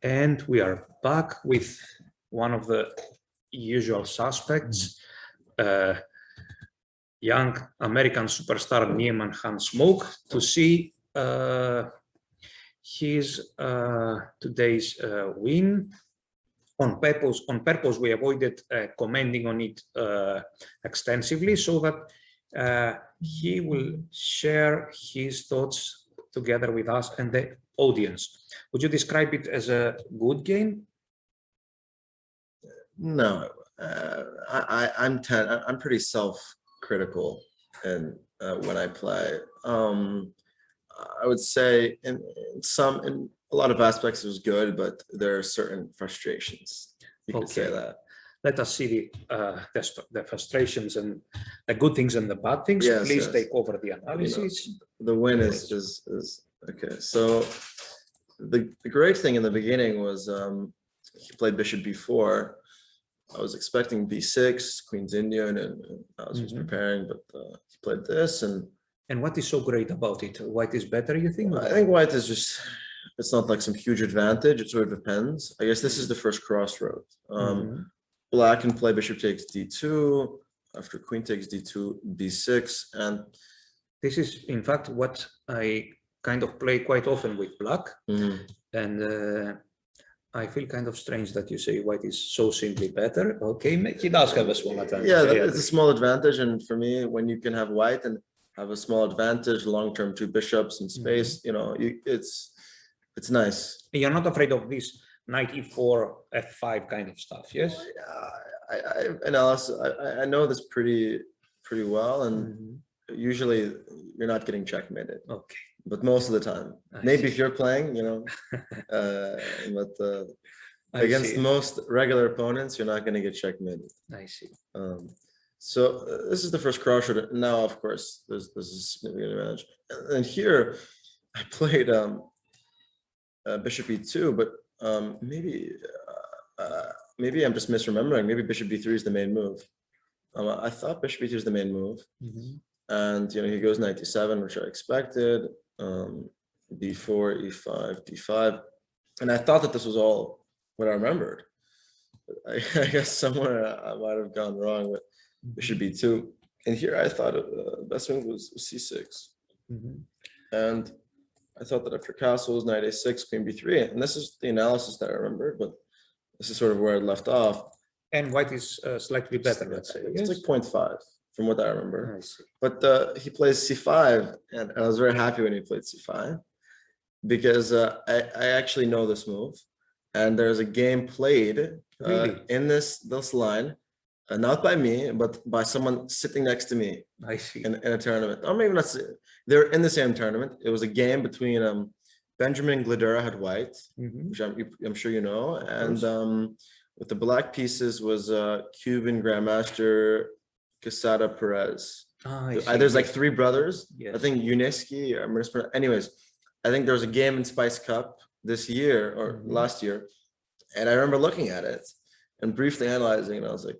And we are back with one of the usual suspects, young American superstar Niemann Smoke, to see his today's win. On purpose, we avoided commenting on it extensively so that he will share his thoughts together with us and the audience. Would you describe it as a good game? No, I'm pretty self-critical, and when I play, I would say in a lot of aspects it was good, but there are certain frustrations. You could say that. Let us see the frustrations and the good things and the bad things. Yes, Please take over the analysis. The win is okay. So the great thing in the beginning was he played bishop b4. I was expecting b6, queen's Indian, and I was just preparing, but he played this. And what is so great about it? White is better, you think? I think white is just, it's not like some huge advantage. It sort of depends. I guess this is the first crossroad. Black can play bishop takes d2, after queen takes d2, b6, and this is in fact what I kind of play quite often with black. And I feel kind of strange that you say white is so simply better. Okay, he does have a small advantage. Yeah, it's a small advantage, and for me, when you can have white and have a small advantage, long-term 2 bishops in space, you know, it's nice. You're not afraid of this knight e4, f5 kind of stuff, yes? I know this pretty well, and usually you're not getting checkmated. Okay. But most of the time, maybe if you're playing, you know, but against most regular opponents, you're not going to get checkmated. I see. So this is the first crossroad. Now, of course, there's a significant advantage. And here, I played bishop e2, but maybe I'm just misremembering. Maybe bishop b3 is the main move. I thought bishop b2 is the main move, and you know he goes knight d7, which I expected. b4, e5, d5, and I thought that this was all what I remembered. I guess somewhere I might have gone wrong with bishop b2, and here I thought the best move was c6, and I thought that after castles, knight a6, queen b3, and this is the analysis that I remembered, but this is sort of where I left off. And white is slightly better, let's say. It's like 0.5 from what I remember. But he plays c5, and I was very happy when he played c5 because I actually know this move, and there's a game played in this line, not by me, but by someone sitting next to me. I see. In a tournament, or maybe not. They're in the same tournament. It was a game between Benjamin Gladura had white, which I'm sure you know, and with the black pieces was Cuban Grandmaster Quesada Perez. There's like 3 brothers. I think Uneski. Anyways, I think there was a game in Spice Cup this year or last year, and I remember looking at it and briefly analyzing, and I was like,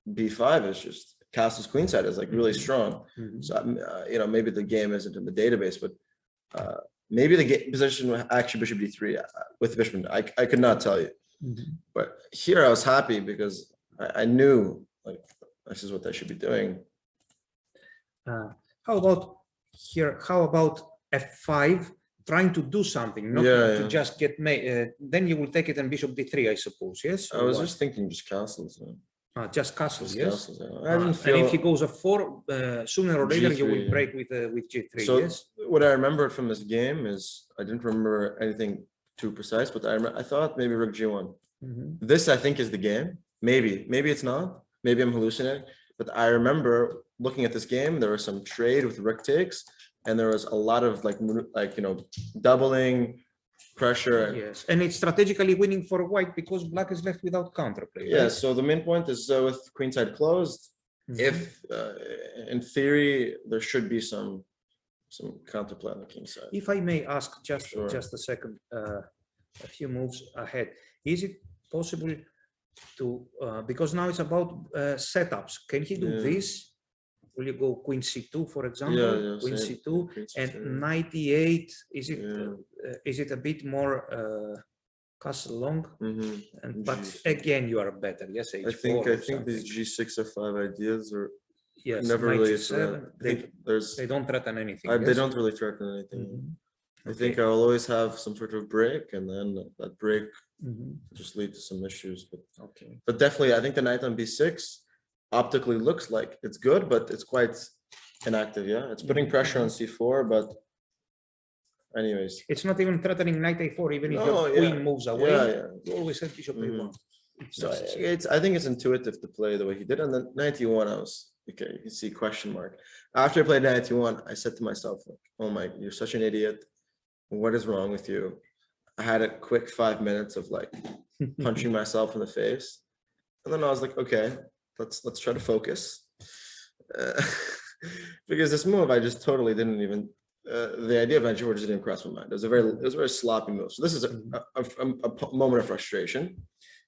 b5 is just castles queenside is like really strong. So you know, maybe the game isn't in the database, but maybe the game position was actually bishop d3 with bishop. I could not tell you. But here I was happy because I knew like this is what I should be doing. How about here? How about f5? Trying to do something, not to just get made. Then you will take it and bishop d3, I suppose. Yes. I was just thinking just castles. Just castles, yes. Castles, I didn't feel... And if he goes f4, sooner or later G3, you will break with g3. So yes. What I remembered from this game is I didn't remember anything too precise, but I thought maybe rook g1. This I think is the game. Maybe it's not. Maybe I'm hallucinating. But I remember looking at this game. There was some trade with rook takes, and there was a lot of like you know, doubling pressure. Yes, and it's strategically winning for white because black is left without counterplay. Yeah, right? So the main point is with queenside closed, if in theory there should be some counterplay on the king side. If I may ask just a second, a few moves ahead, is it possible to because now it's about setups, can he do this? Will you go queen c2, for example? Queen c2 and knight e8. Is it a bit more castle long, and but G6. again you are better. Yes, H4 I think or these something. G6 F5 ideas are Yes, never knight really G7. they They don't threaten anything. they Yes? don't really threaten anything. I think Okay. I'll always have some sort of break, and then that break just lead to some issues. But definitely, I think the knight on B6 optically looks like it's good, but it's quite inactive. Yeah, it's putting pressure on C4, but anyways, it's not even threatening knight A4. Even if No, your yeah. queen moves away, Yeah. you always have bishop A1. So I think it's intuitive to play the way he did. And then 91, I was okay. You can see question mark. After I played 91, I said to myself, like, "Oh my, you're such an idiot. What is wrong with you?" I had a quick 5 minutes of like punching myself in the face, and then I was like, "Okay, let's try to focus," because this move I just totally didn't even. The idea of N4 just didn't cross my mind. It was a very sloppy move. So this is a moment of frustration.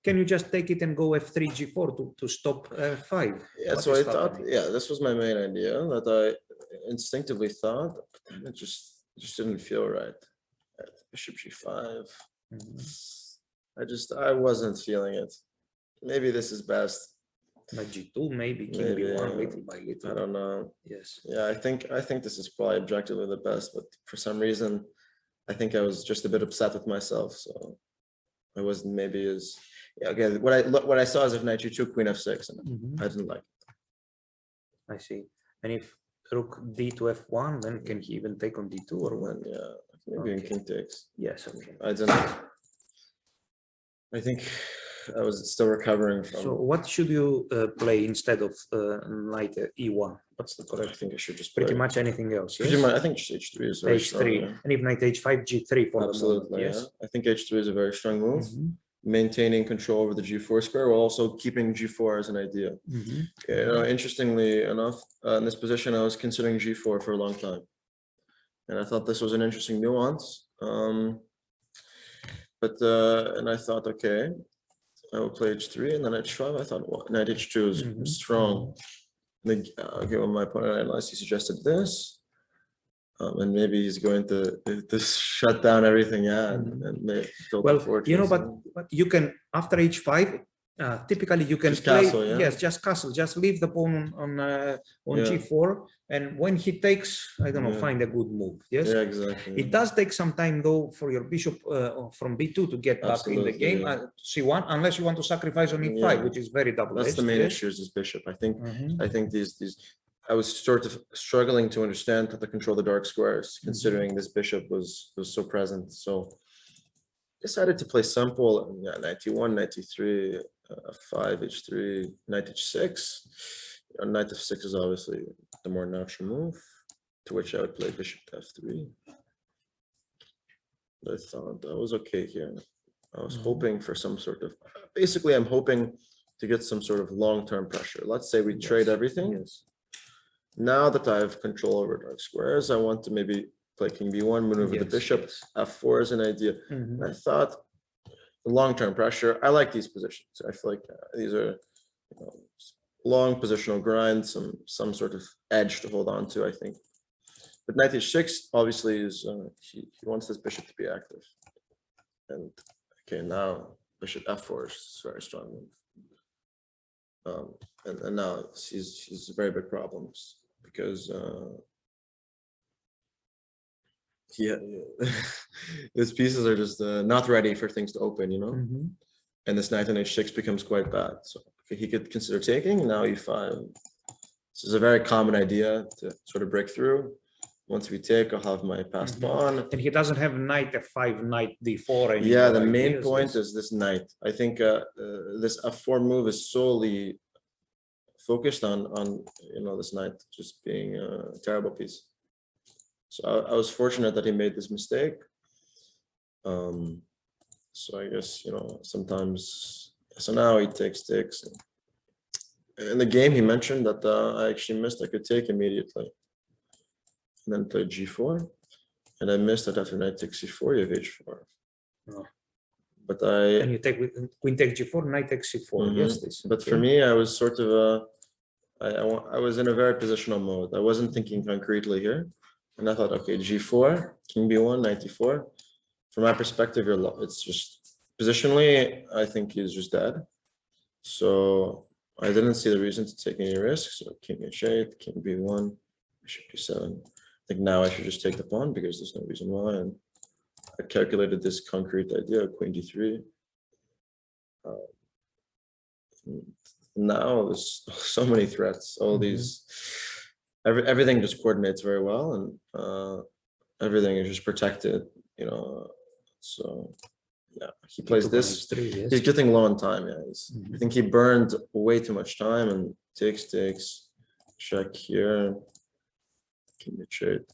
Can you just take it and go F3 G4 to stop F5? Yeah, so I thought, yeah, this was my main idea that I instinctively thought, but then it just didn't feel right. Bishop G5. I wasn't feeling it. Maybe this is best. Knight G2, maybe King B1, little by little. I don't know. Yes. Yeah, I think this is probably objectively the best, but for some reason, I think I was just a bit upset with myself, so I wasn't maybe as. Yeah, okay. What I saw is if Knight G2, Queen F6, and I didn't like it. I see. And if Rook D to F1, then can he even take on D2 or what? Yeah, maybe in King takes. Yes, okay. I don't. I think I was still recovering from. So what should you play instead of Knight E1? What's the correct? I think I should just pretty play. much anything else. Yes? Pretty much, I think just H3 is very H3, strong. Yeah. and if Knight H5, G3 for Absolutely, the moment. Yes. Yeah. I think H3 is a very strong move. Maintaining control over the G4 square while also keeping G4 as an idea. Interestingly enough, in this position, I was considering G4 for a long time, and I thought this was an interesting nuance. And I thought, okay, I will play H3, and then H5. I thought, well, Knight H2 is strong. Okay, when my opponent analyzed, he suggested this. And maybe he's going to shut down everything, and make you know, but you can after H5. Typically, you can just play castle, yeah? yes, just castle, just leave the pawn on G4, and when he takes, I don't know, find a good move. Yes, yeah, exactly. It does take some time though for your bishop from B2 to get back in the game. C1, unless you want to sacrifice on E5, which is very double-edged. That's the main issue is this bishop. I think these. I was sort of struggling to understand how to control the dark squares, considering this bishop was so present. So decided to play simple. Yeah, Knight E1, Knight E3, 5 H3, Knight H6. Knight F6 is obviously the more natural move, to which I would play Bishop to F3. I thought I was okay here. I was hoping for some sort of. Basically, I'm hoping to get some sort of long-term pressure. Let's say we trade everything. Now that I have control over dark squares, I want to maybe play King B1, maneuver the bishop. F4 is an idea. And I thought long-term pressure. I like these positions. I feel like these are long positional grind, some sort of edge to hold on to, I think. But Knight H6 obviously is he wants this bishop to be active. And okay, now Bishop F4 is a very strong move. And now she's very big problems because his pieces are just not ready for things to open, and this knight on H6 becomes quite bad. So he could consider taking. Now E5. This is a very common idea to sort of break through. Once we take, I'll have my passed pawn. And he doesn't have Knight F5, Knight D4 anymore. Yeah, the main point is this knight. I think this F4 move is solely focused on this knight just being a terrible piece. So I was fortunate that he made this mistake. So I guess sometimes. So now he takes. In the game, he mentioned that I actually missed. I could take immediately, and then play G4, and I missed that after knight takes C4, you have H4. Oh. But and you take with Queen takes G4, Knight takes C4. Yes, but for me, I was sort of I was in a very positional mode. I wasn't thinking concretely here, and I thought, okay, G4, King B1, Knight E4. From my perspective, it's just positionally, I think he's just dead. So I didn't see the reason to take any risks. So king h8, king b1, bishop b7. I think now I should just take the pawn because there's no reason why. And I calculated this concrete idea, queen d3. Now there's so many threats, all these, everything just coordinates very well, and everything is just protected, you know. So yeah, he plays this. He's getting low on time. Yeah, I think he burned way too much time, and takes, check here, king h8.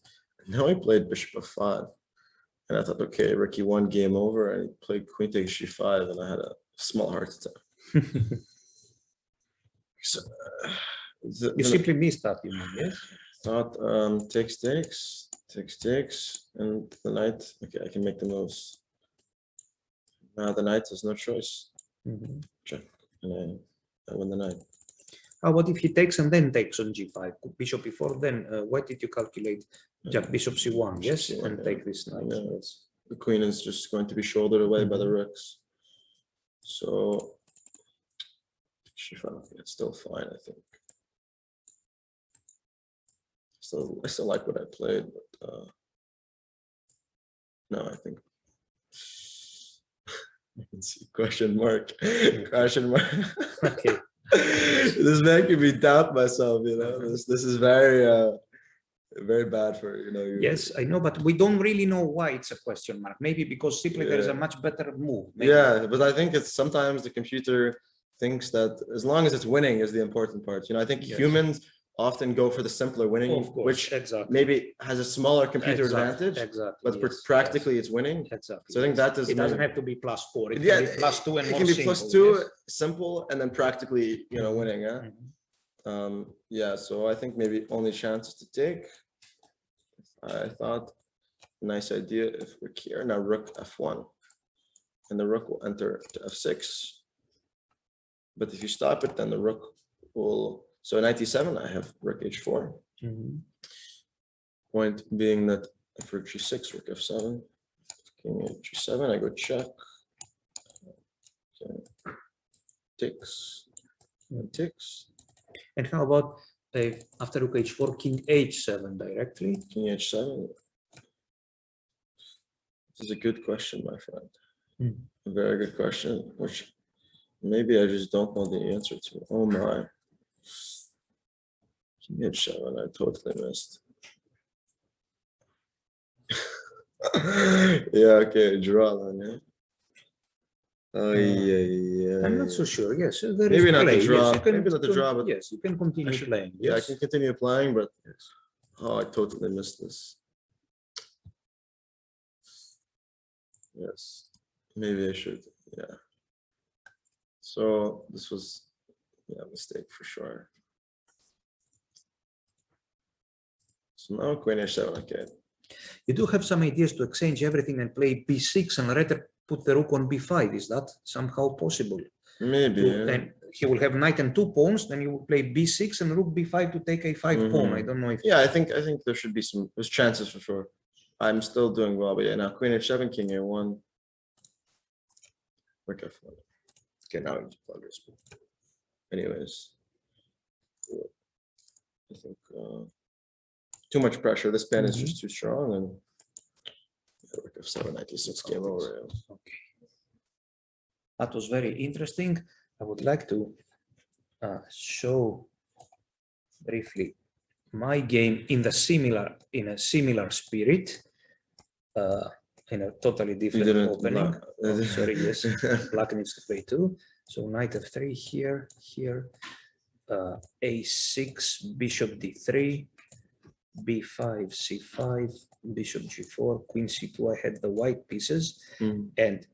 Now he played bishop f5, and I thought, okay, Ricky won, game over, and he played queen takes g5, and I had a small heart attack. So, you simply missed that, you know, yes? Thought takes, and the knight. Okay, I can make the moves. Now the knight has no choice. Check, and I win the knight. How about if he takes and then takes on g5, bishop e4? Then why did you calculate just bishop c1? Yes, C1, and take this knight. Yeah. Yes. The queen is just going to be shouldered away by the rooks. So g5, it's still fine, I think. I still like what I played, but no, I think I can see question mark. Okay. This making me doubt myself, you know. This is very bad for, you know. Yes, I know, but we don't really know why it's a question mark. Maybe because simply there is a much better move. Maybe. Yeah, but I think it's sometimes the computer thinks that as long as it's winning is the important part. You know, I think humans often go for the simpler winning, which maybe has a smaller computer advantage, but practically it's winning. Exactly. So I think that is. It doesn't have to be +4. It can be +2 and more. It can be +2, simple, and then practically, you know, winning. Yeah. Yeah. So I think maybe only chances to take. I thought nice idea if we're here now, rook f1, and the rook will enter to f6. But if you stop it, then the rook will. So knight e7, I have rook h4. Point being that if rook g6, rook f7, king g7, I go check. Okay. Takes. And takes. And how about after rook h4, king h7 directly? King h7. This is a good question, my friend. A very good question, which maybe I just don't know the answer to. Oh my. King h7, I totally missed. Yeah, okay, draw then, yeah. Oh, yeah. I'm not so sure. Yes, there maybe is not play. the draw. Yes, Maybe not the draw, but yes, you can continue playing. Yes. Yeah, I can continue playing, but oh, I totally missed this. Yes, maybe I should. Yeah. So this was a mistake for sure. So now queen h7, okay. You do have some ideas to exchange everything and play b6 and rather put the rook on b5. Is that somehow possible? Maybe. And he will have knight and 2 pawns. Then you will play b6 and rook b5 to take a 5 pawn. I don't know if. Yeah, I think there should be there's chances for sure. I'm still doing well, but yeah, now queen h7, king a1. Rook f1. Okay, now it's progress. Anyways, I think too much pressure. This pen is just too strong, and rook f7, knight e6, game over. Okay, that was very interesting. I would like to show briefly my game in a similar spirit. In a totally different opening. Oh, sorry, yes, black needs to play too. So knight f3 here, a6, bishop d3, b5, c5, bishop g4, queen c2. I had the white pieces, and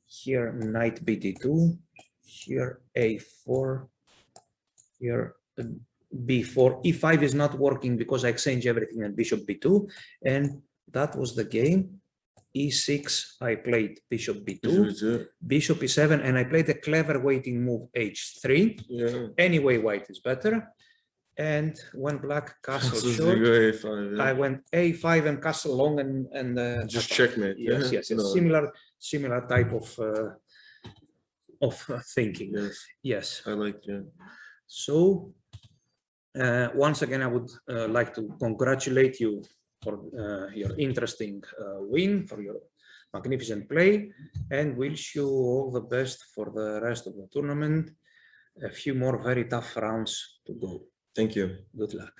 here knight bd2, here a4, here b4, e5 is not working because I exchanged everything and bishop b2, and that was the game. E6, I played bishop b2, bishop e7, and I played a clever waiting move h3. Yeah. Anyway, white is better. And when black castle This is short, A5, yeah. I went A5 and castle long and Just checkmate. yes, yes, yes. No. Similar type of thinking. Yes, Yes. I like, yeah. So once again, I would like to congratulate you for your interesting win, for your magnificent play, and wish you all the best for the rest of the tournament. A few more very tough rounds to go. Thank you. Good luck.